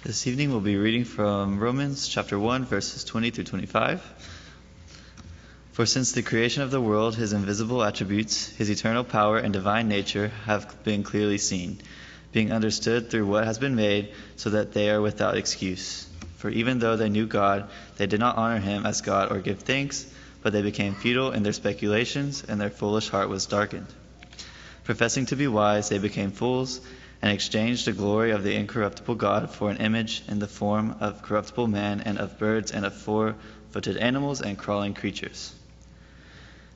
This evening we'll be reading from Romans chapter 1, verses 20 through 25. For since the creation of the world, his invisible attributes, his eternal power and divine nature have been clearly seen, being understood through what has been made, so that they are without excuse. For even though they knew God, they did not honor him as God or give thanks, but they became futile in their speculations, and their foolish heart was darkened. Professing to be wise, they became fools, and exchanged the glory of the incorruptible God for an image in the form of corruptible man, and of birds, and of four-footed animals, and crawling creatures.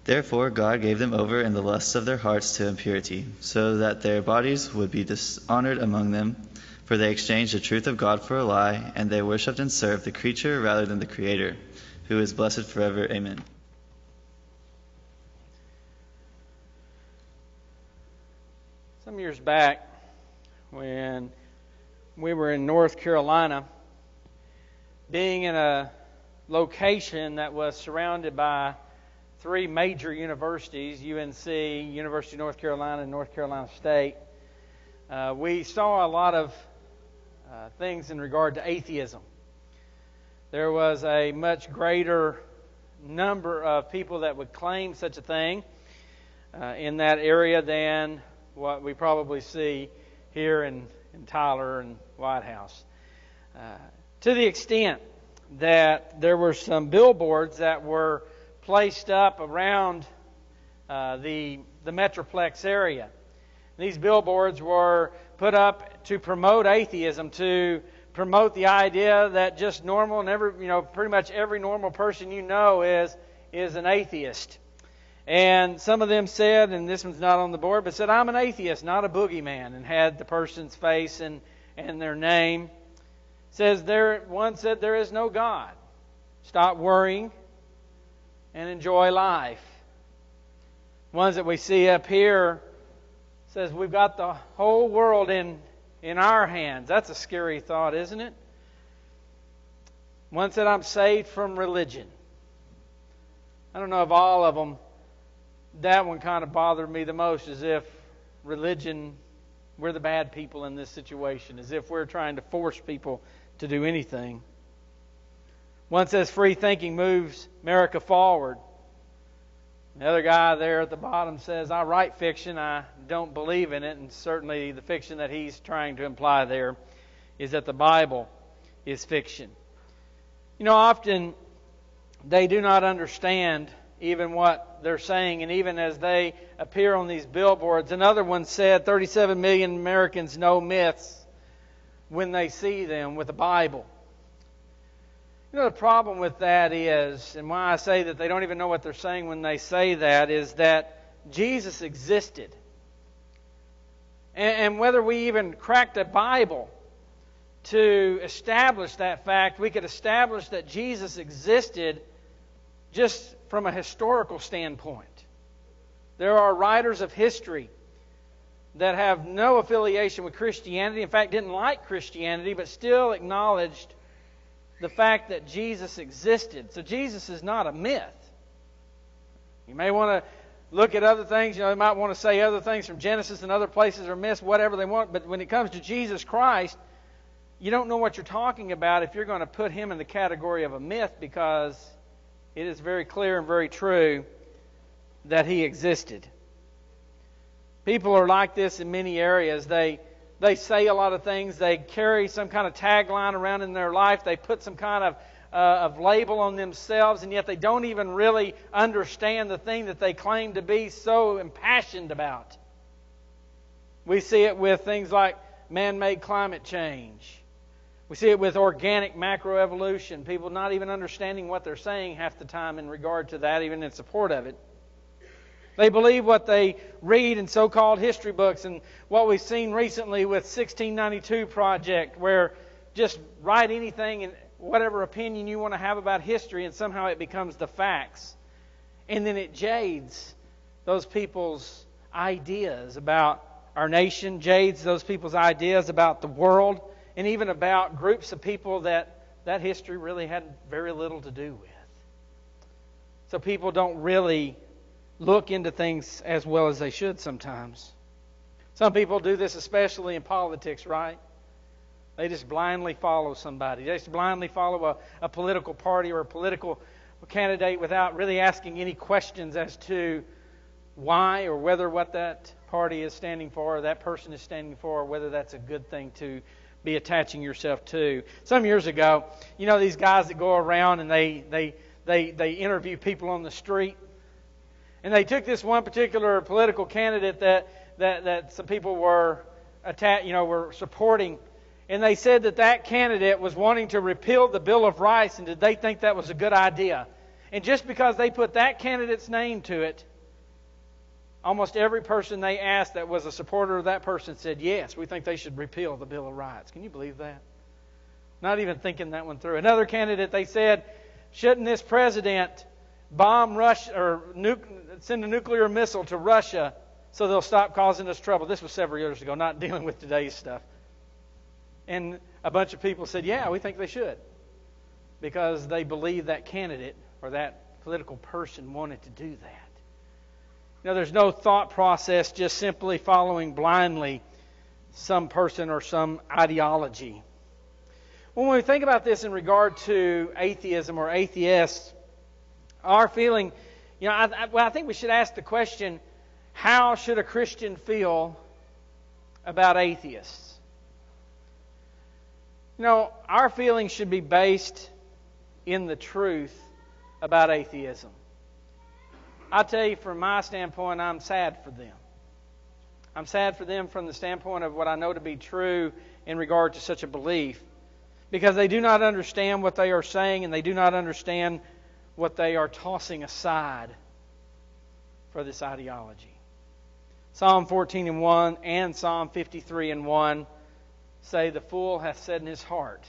Therefore God gave them over in the lusts of their hearts to impurity, so that their bodies would be dishonored among them. For they exchanged the truth of God for a lie, and they worshipped and served the creature rather than the Creator, who is blessed forever. Amen. Some years back, when we were in North Carolina, being in a location that was surrounded by three major universities, UNC, University of North Carolina, and North Carolina State, we saw a lot of things in regard to atheism. There was a much greater number of people that would claim such a thing in that area than what we probably see here in Tyler and White House. To the extent that there were some billboards that were placed up around the Metroplex area. These billboards were put up to promote atheism, to promote the idea that just normal and pretty much every normal person is an atheist. And some of them said, and this one's not on the board, but said, "I'm an atheist, not a boogeyman," and had the person's face and their name. One said, "There is no God. Stop worrying and enjoy life." Ones that we see up here says, "We've got the whole world in our hands." That's a scary thought, isn't it? One said, "I'm saved from religion." I don't know if all of them. That one kind of bothered me the most, as if religion, we're the bad people in this situation, as if we're trying to force people to do anything. One says free thinking moves America forward. The other guy there at the bottom says, "I write fiction, I don't believe in it," and certainly the fiction that he's trying to imply there is that the Bible is fiction. Often they do not understand even what they're saying, and even as they appear on these billboards. Another one said 37 million Americans know myths when they see them with the Bible. The problem with that is, and why I say that they don't even know what they're saying when they say that, is that Jesus existed. And whether we even cracked a Bible to establish that fact, we could establish that Jesus existed just from a historical standpoint. There are writers of history that have no affiliation with Christianity, in fact didn't like Christianity, but still acknowledged the fact that Jesus existed. So Jesus is not a myth. You may want to look at other things, they might want to say other things from Genesis and other places are myths, whatever they want, but when it comes to Jesus Christ, you don't know what you're talking about if you're going to put him in the category of a myth, because it is very clear and very true that he existed. People are like this in many areas. They say a lot of things. They carry some kind of tagline around in their life. They put some kind of label on themselves, and yet they don't even really understand the thing that they claim to be so impassioned about. We see it with things like man-made climate change. We see it with organic macroevolution. People not even understanding what they're saying half the time in regard to that, even in support of it. They believe what they read in so-called history books, and what we've seen recently with 1692 Project, where just write anything and whatever opinion you want to have about history, and somehow it becomes the facts. And then it jades those people's ideas about our nation, jades those people's ideas about the world, and even about groups of people that history really had very little to do with. So people don't really look into things as well as they should sometimes. Some people do this especially in politics, right? They just blindly follow somebody. They just blindly follow a political party or a political candidate without really asking any questions as to why or whether what that party is standing for or that person is standing for, or whether that's a good thing to be attaching yourself to. Some years ago, you know these guys that go around and they interview people on the street, and they took this one particular political candidate that some people were were supporting, and they said that candidate was wanting to repeal the Bill of Rights, and did they think that was a good idea? And just because they put that candidate's name to it, almost every person they asked that was a supporter of that person said, yes, we think they should repeal the Bill of Rights. Can you believe that? Not even thinking that one through. Another candidate, they said, shouldn't this president bomb Russia or send a nuclear missile to Russia so they'll stop causing us trouble? This was several years ago, not dealing with today's stuff. And a bunch of people said, yeah, we think they should, because they believe that candidate or that political person wanted to do that. You know, there's no thought process, just simply following blindly some person or some ideology. When we think about this in regard to atheism or atheists, our feeling, I think we should ask the question, how should a Christian feel about atheists? Our feelings should be based in the truth about atheism. I tell you, from my standpoint, I'm sad for them. I'm sad for them from the standpoint of what I know to be true in regard to such a belief, because they do not understand what they are saying, and they do not understand what they are tossing aside for this ideology. Psalm 14:1 and Psalm 53:1 say, the fool hath said in his heart,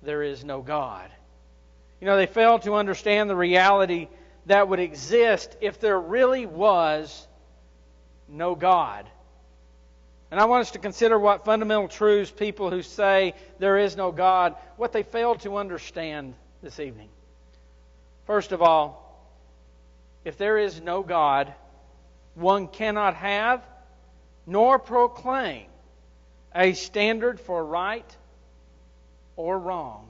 there is no God. They fail to understand the reality that would exist if there really was no God. And I want us to consider what fundamental truths people who say there is no God, what they fail to understand this evening. First of all, if there is no God, one cannot have nor proclaim a standard for right or wrong.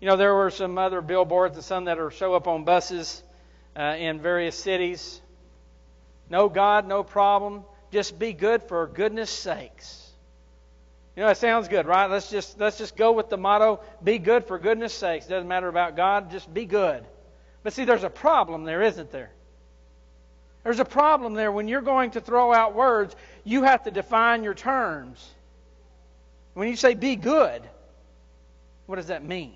There were some other billboards and some that show up on buses in various cities. No God, no problem. Just be good for goodness sakes. It sounds good, right? Let's just go with the motto, be good for goodness sakes. Doesn't matter about God, just be good. But see, there's a problem there, isn't there? There's a problem there. When you're going to throw out words, you have to define your terms. When you say be good, what does that mean?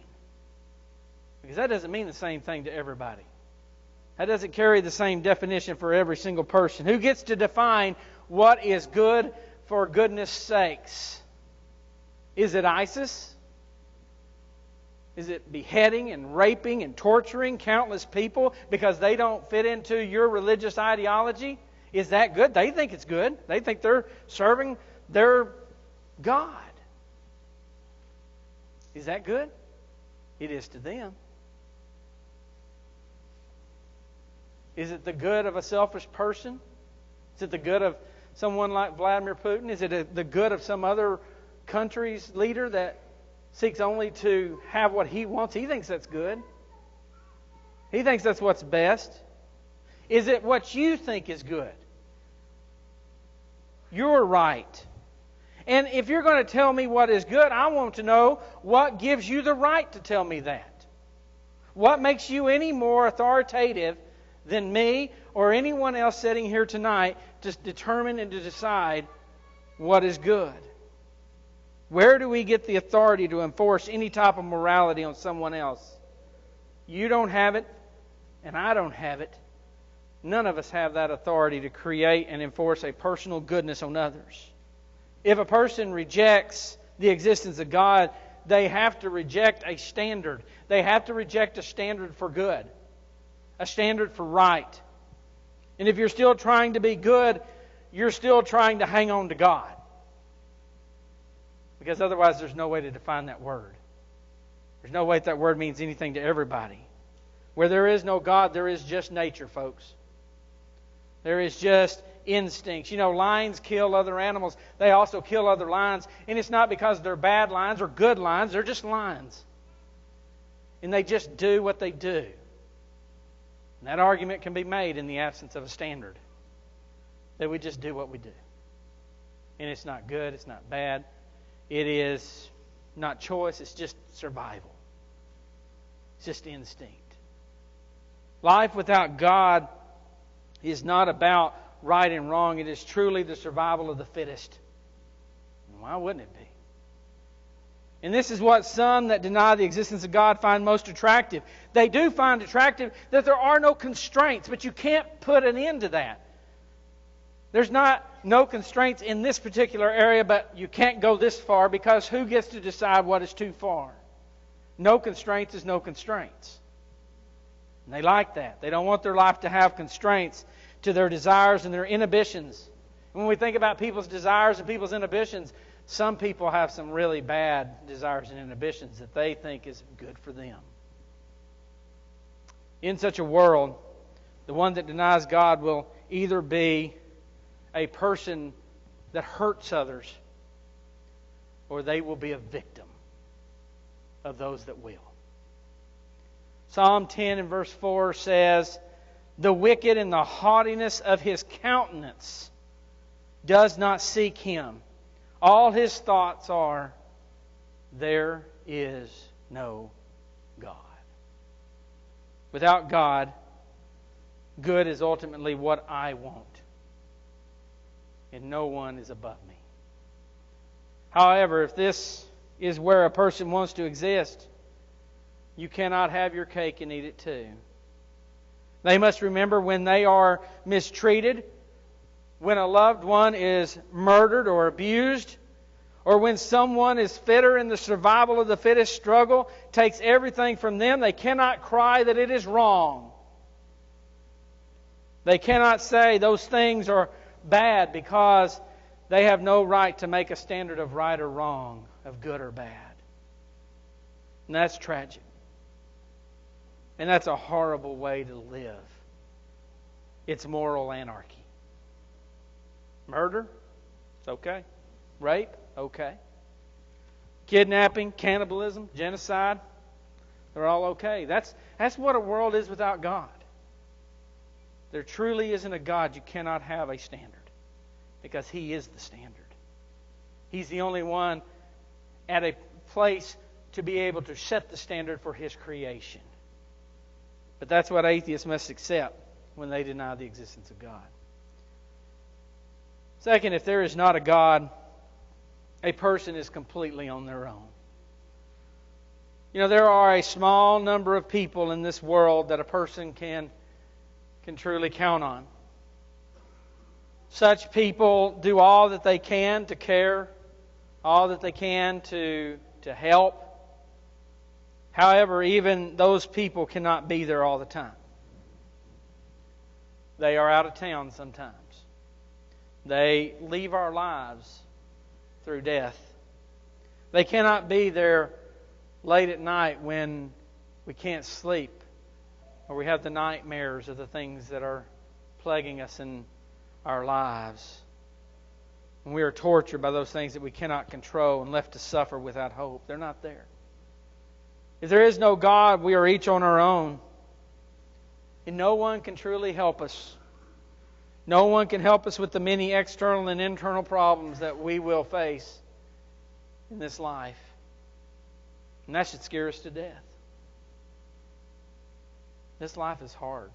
Because that doesn't mean the same thing to everybody. That doesn't carry the same definition for every single person. Who gets to define what is good for goodness sakes? Is it ISIS? Is it beheading and raping and torturing countless people because they don't fit into your religious ideology? Is that good? They think it's good. They think they're serving their God. Is that good? It is to them. Is it the good of a selfish person? Is it the good of someone like Vladimir Putin? Is it the good of some other country's leader that seeks only to have what he wants? He thinks that's good. He thinks that's what's best. Is it what you think is good? You're right. And if you're going to tell me what is good, I want to know what gives you the right to tell me that. What makes you any more authoritative than me or anyone else sitting here tonight to determine and to decide what is good? Where do we get the authority to enforce any type of morality on someone else? You don't have it, and I don't have it. None of us have that authority to create and enforce a personal goodness on others. If a person rejects the existence of God, they have to reject a standard. They have to reject a standard for good, a standard for right. And if you're still trying to be good, you're still trying to hang on to God. Because otherwise there's no way to define that word. There's no way that word means anything to everybody. Where there is no God, there is just nature, folks. There is just instincts. Lions kill other animals. They also kill other lions. And it's not because they're bad lions or good lions. They're just lions. And they just do what they do. And that argument can be made in the absence of a standard. That we just do what we do. And it's not good. It's not bad. It is not choice. It's just survival. It's just instinct. Life without God is not about right and wrong. It is truly the survival of the fittest. And why wouldn't it be? And this is what some that deny the existence of God find most attractive. They do find attractive that there are no constraints, but you can't put an end to that. There's no constraints in this particular area, but you can't go this far because who gets to decide what is too far? No constraints is no constraints. And they like that. They don't want their life to have constraints to their desires and their inhibitions. When we think about people's desires and people's inhibitions, some people have some really bad desires and inhibitions that they think is good for them. In such a world, the one that denies God will either be a person that hurts others, or they will be a victim of those that will. Psalm 10 and verse 4 says, "The wicked in the haughtiness of his countenance does not seek him. All his thoughts are, there is no God." Without God, good is ultimately what I want. And no one is above me. However, if this is where a person wants to exist, you cannot have your cake and eat it too. They must remember when they are mistreated, when a loved one is murdered or abused, or when someone is fitter in the survival of the fittest struggle, takes everything from them, they cannot cry that it is wrong. They cannot say those things are bad because they have no right to make a standard of right or wrong, of good or bad. And that's tragic. And that's a horrible way to live. It's moral anarchy. Murder? It's okay. Rape? Okay. Kidnapping, cannibalism, genocide? They're all okay. That's what a world is without God. There truly isn't a God. You cannot have a standard. Because He is the standard. He's the only one at a place to be able to set the standard for His creation. But that's what atheists must accept when they deny the existence of God. Second, if there is not a God, a person is completely on their own. There are a small number of people in this world that a person can truly count on. Such people do all that they can to care, all that they can to help. However, even those people cannot be there all the time. They are out of town sometimes. They leave our lives through death. They cannot be there late at night when we can't sleep or we have the nightmares of the things that are plaguing us in our lives. And we are tortured by those things that we cannot control and left to suffer without hope. They're not there. If there is no God, we are each on our own. And no one can truly help us. No one can help us with the many external and internal problems that we will face in this life. And that should scare us to death. This life is hard.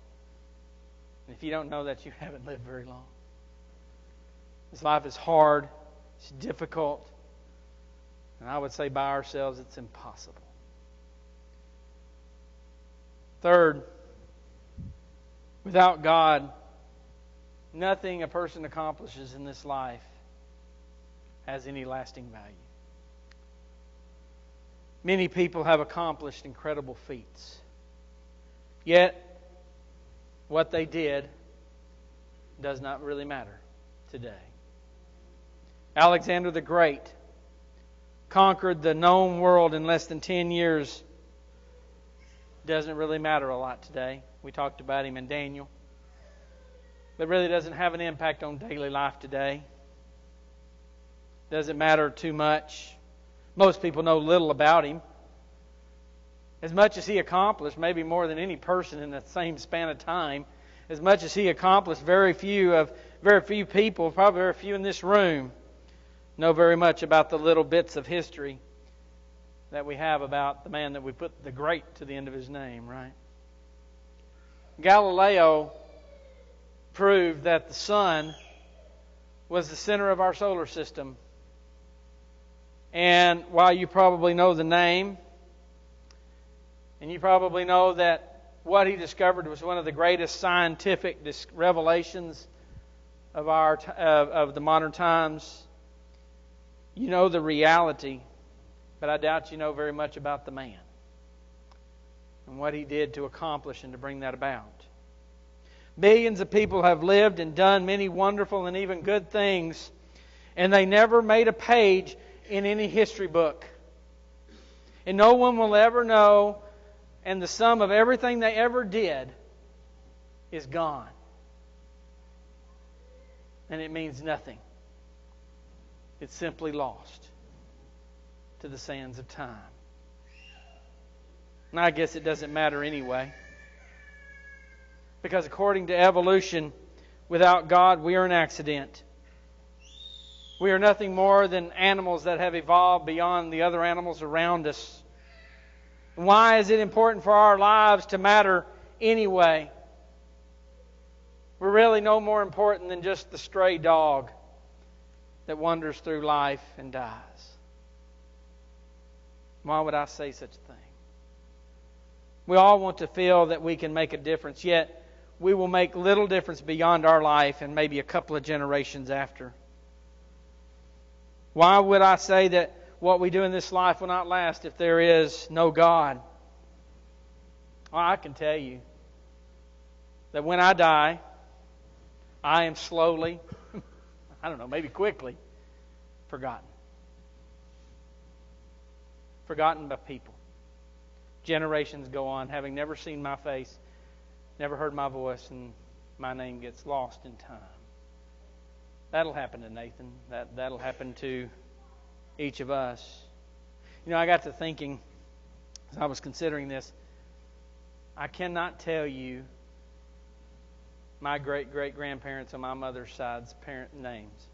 And if you don't know that, you haven't lived very long. This life is hard. It's difficult. And I would say by ourselves, it's impossible. Third, without God, nothing a person accomplishes in this life has any lasting value. Many people have accomplished incredible feats. Yet, what they did does not really matter today. Alexander the Great conquered the known world in less than 10 years. Doesn't really matter a lot today. We talked about him in Daniel. but really doesn't have an impact on daily life today. Doesn't matter too much. Most people know little about him. As much as he accomplished, maybe more than any person in the same span of time, as much as he accomplished, very few people, probably very few in this room, know very much about the little bits of history that we have about the man that we put the great to the end of his name, right? Galileo proved that the sun was the center of our solar system. And while you probably know the name, and you probably know that what he discovered was one of the greatest scientific revelations of the modern times, you know the reality, but I doubt you know very much about the man and what he did to accomplish and to bring that about. Millions of people have lived and done many wonderful and even good things, and they never made a page in any history book. And no one will ever know, and the sum of everything they ever did is gone. And it means nothing. It's simply lost to the sands of time. And I guess it doesn't matter anyway. Because according to evolution, without God, we are an accident. We are nothing more than animals that have evolved beyond the other animals around us. And why is it important for our lives to matter anyway? We're really no more important than just the stray dog that wanders through life and dies. Why would I say such a thing? We all want to feel that we can make a difference, yet we will make little difference beyond our life and maybe a couple of generations after. Why would I say that what we do in this life will not last if there is no God? Well, I can tell you that when I die, I am slowly, maybe quickly, forgotten. Forgotten by people. Generations go on, having never seen my face, never heard my voice, and my name gets lost in time. That'll happen to Nathan. That'll happen to each of us. I got to thinking, as I was considering this, I cannot tell you my great-great-grandparents on my mother's side's parent names.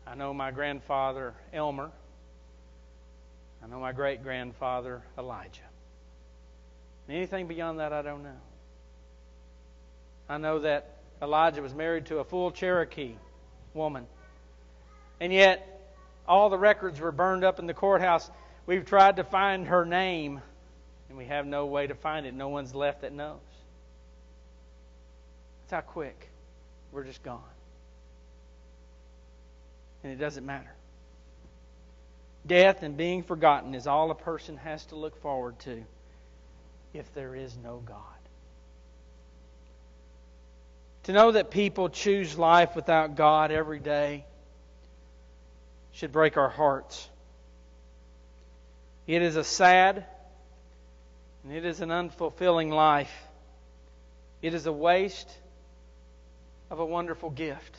I know my grandfather, Elmer. I know my great-grandfather, Elijah. Anything beyond that, I don't know. I know that Elijah was married to a full Cherokee woman. And yet, all the records were burned up in the courthouse. We've tried to find her name, and we have no way to find it. No one's left that knows. That's how quick we're just gone. And it doesn't matter. Death and being forgotten is all a person has to look forward to if there is no God. To know that people choose life without God every day should break our hearts. It is a sad and it is an unfulfilling life. It is a waste of a wonderful gift.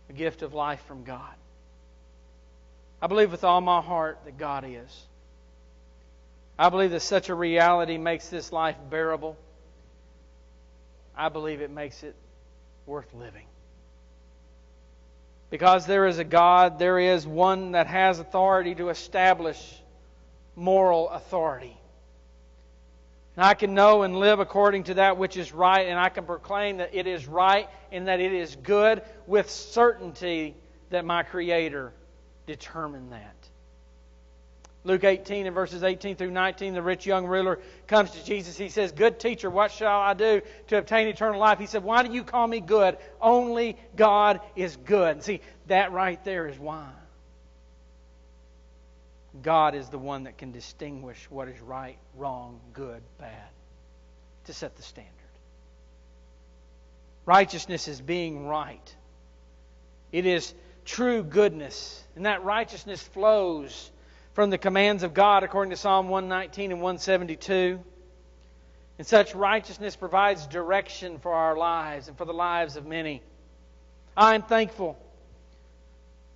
A gift of life from God. I believe with all my heart that God is. I believe that such a reality makes this life bearable. I believe it makes it worth living. Because there is a God, there is one that has authority to establish moral authority. And I can know and live according to that which is right, and I can proclaim that it is right and that it is good with certainty that my Creator determined that. Luke 18 and verses 18 through 19, the rich young ruler comes to Jesus. He says, "Good teacher, what shall I do to obtain eternal life?" He said, "Why do you call me good? Only God is good." And see, that right there is why. God is the one that can distinguish what is right, wrong, good, bad, to set the standard. Righteousness is being right. It is true goodness. And that righteousness flows from the commands of God according to Psalm 119 and 172. And such righteousness provides direction for our lives and for the lives of many. I am thankful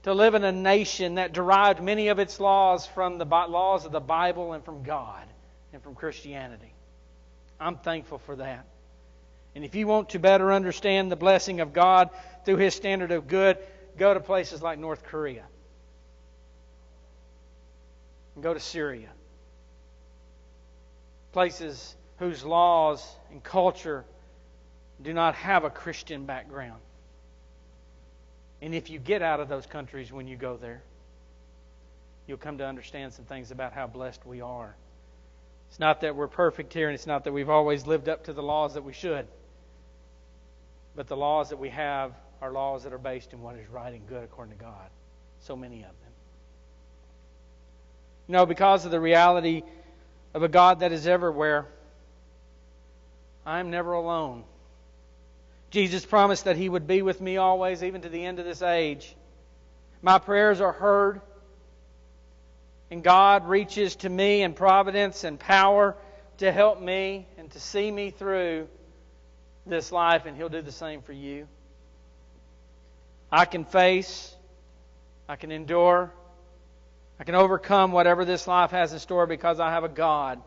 to live in a nation that derived many of its laws from the laws of the Bible and from God and from Christianity. I'm thankful for that. And if you want to better understand the blessing of God through His standard of good, go to places like North Korea. And go to Syria. Places whose laws and culture do not have a Christian background. And if you get out of those countries when you go there, you'll come to understand some things about how blessed we are. It's not that we're perfect here, and it's not that we've always lived up to the laws that we should. But the laws that we have are laws that are based in what is right and good according to God. So many of them. You know, because of the reality of a God that is everywhere, I am never alone. Jesus promised that He would be with me always, even to the end of this age. My prayers are heard, and God reaches to me in providence and power to help me and to see me through this life, and He'll do the same for you. I can face, I can endure, I can overcome whatever this life has in store because I have a God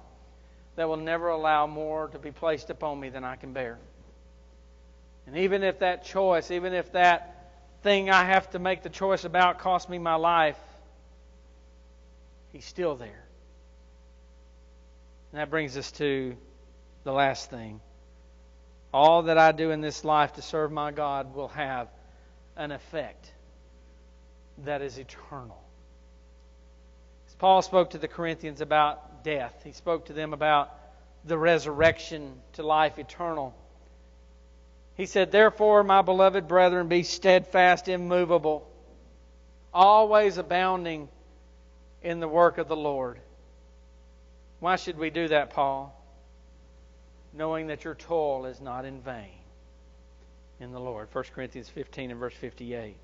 that will never allow more to be placed upon me than I can bear. And even if that choice, even if that thing I have to make the choice about costs me my life, He's still there. And that brings us to the last thing. All that I do in this life to serve my God will have an effect that is eternal. As Paul spoke to the Corinthians about death, he spoke to them about the resurrection to life eternal. He said, "Therefore, my beloved brethren, be steadfast, immovable, always abounding in the work of the Lord." Why should we do that, Paul? Knowing that your toil is not in vain in the Lord. 1 Corinthians 15 and verse 58.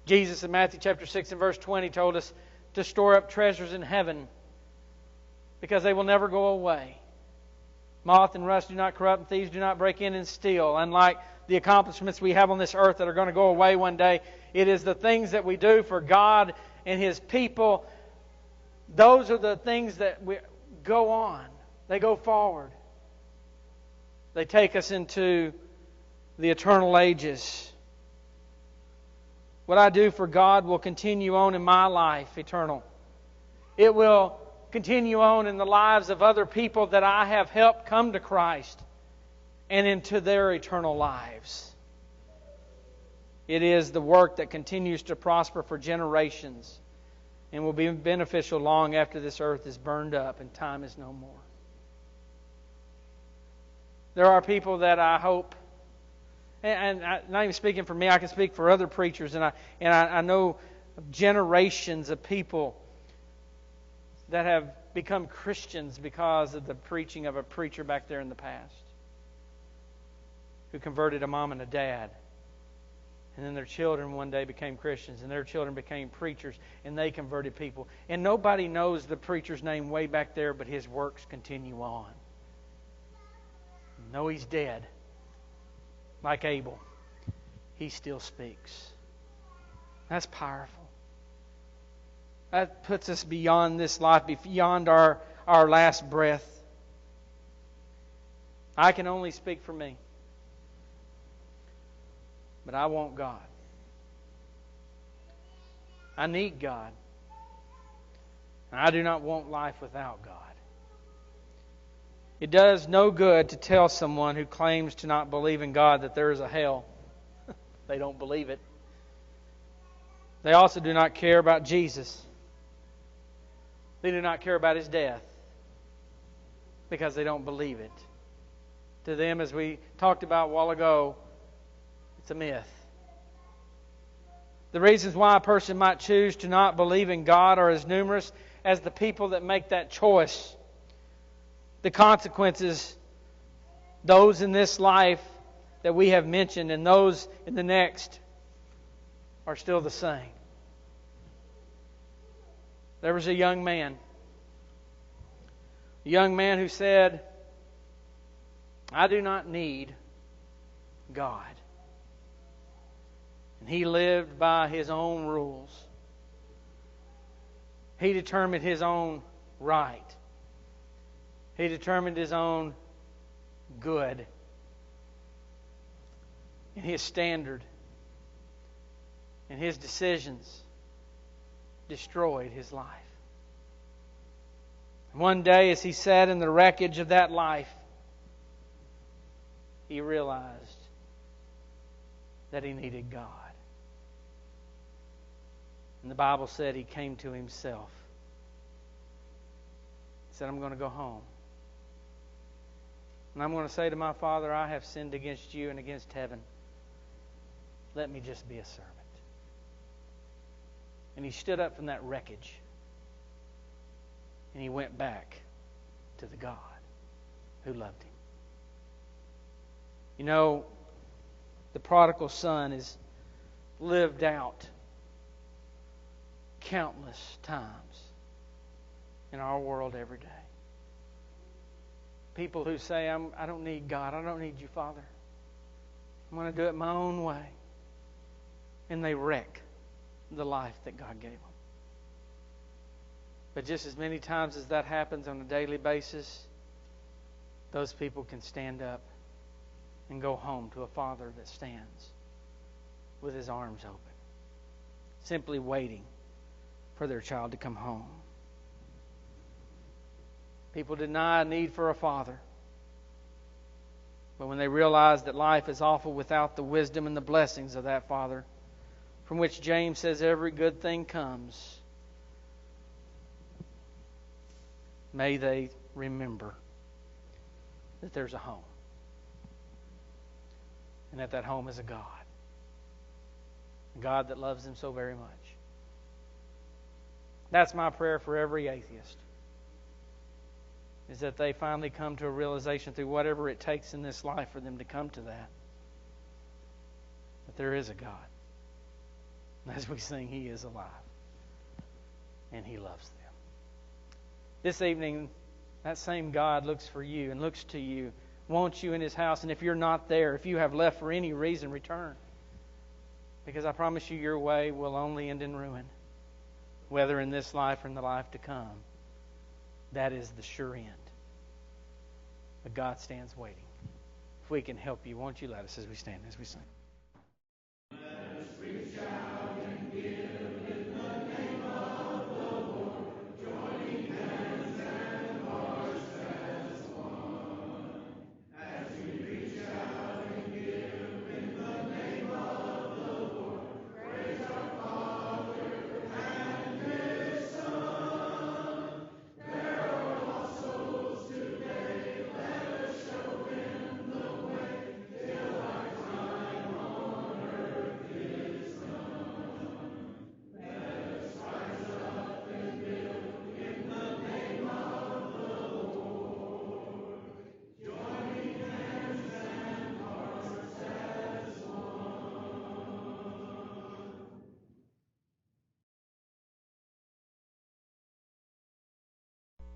Jesus in Matthew chapter 6 and verse 20 told us to store up treasures in heaven because they will never go away. Moth and rust do not corrupt, and thieves do not break in and steal. Unlike the accomplishments we have on this earth that are going to go away one day, it is the things that we do for God and His people. Those are the things that we go on. They go forward. They take us into the eternal ages. What I do for God will continue on in my life eternal. It will continue on in the lives of other people that I have helped come to Christ and into their eternal lives. It is the work that continues to prosper for generations and will be beneficial long after this earth is burned up and time is no more. There are people that I hope, and I'm not even speaking for me, I can speak for other preachers, and I know generations of people that have become Christians because of the preaching of a preacher back there in the past who converted a mom and a dad. And then their children one day became Christians, and their children became preachers, and they converted people. And nobody knows the preacher's name way back there, but his works continue on. No, he's dead. Like Abel. He still speaks. That's powerful. That puts us beyond this life, beyond our last breath. I can only speak for me. But I want God. I need God. And I do not want life without God. It does no good to tell someone who claims to not believe in God that there is a hell. They don't believe it. They also do not care about Jesus. They do not care about His death because they don't believe it. To them, as we talked about a while ago, it's a myth. The reasons why a person might choose to not believe in God are as numerous as the people that make that choice. The consequences, those in this life that we have mentioned and those in the next, are still the same. There was a young man who said, I do not need God. And he lived by his own rules. He determined his own right. He determined his own good. And his standard and his decisions destroyed his life. And one day, as he sat in the wreckage of that life, he realized that he needed God. And the Bible said he came to himself. He said, I'm going to go home. And I'm going to say to my Father, I have sinned against you and against heaven. Let me just be a servant. And he stood up from that wreckage. And he went back to the God who loved him. You know, the prodigal son is lived out countless times in our world every day. People who say, I don't need God. I don't need you, Father. I'm going to do it my own way. And they wreck the life that God gave them. But just as many times as that happens on a daily basis, those people can stand up and go home to a Father that stands with his arms open, simply waiting for their child to come home. People deny a need for a father. But when they realize that life is awful without the wisdom and the blessings of that Father, from which James says every good thing comes, may they remember that there's a home. And that home is a God. A God that loves them so very much. That's my prayer for every atheist. Is that they finally come to a realization through whatever it takes in this life for them to come to that. That there is a God. And as we sing, He is alive. And He loves them. This evening, that same God looks for you and looks to you, wants you in His house. And if you're not there, if you have left for any reason, return. Because I promise you, your way will only end in ruin. Whether in this life or in the life to come. That is the sure end. But God stands waiting. If we can help you, won't you let us as we stand, as we sing.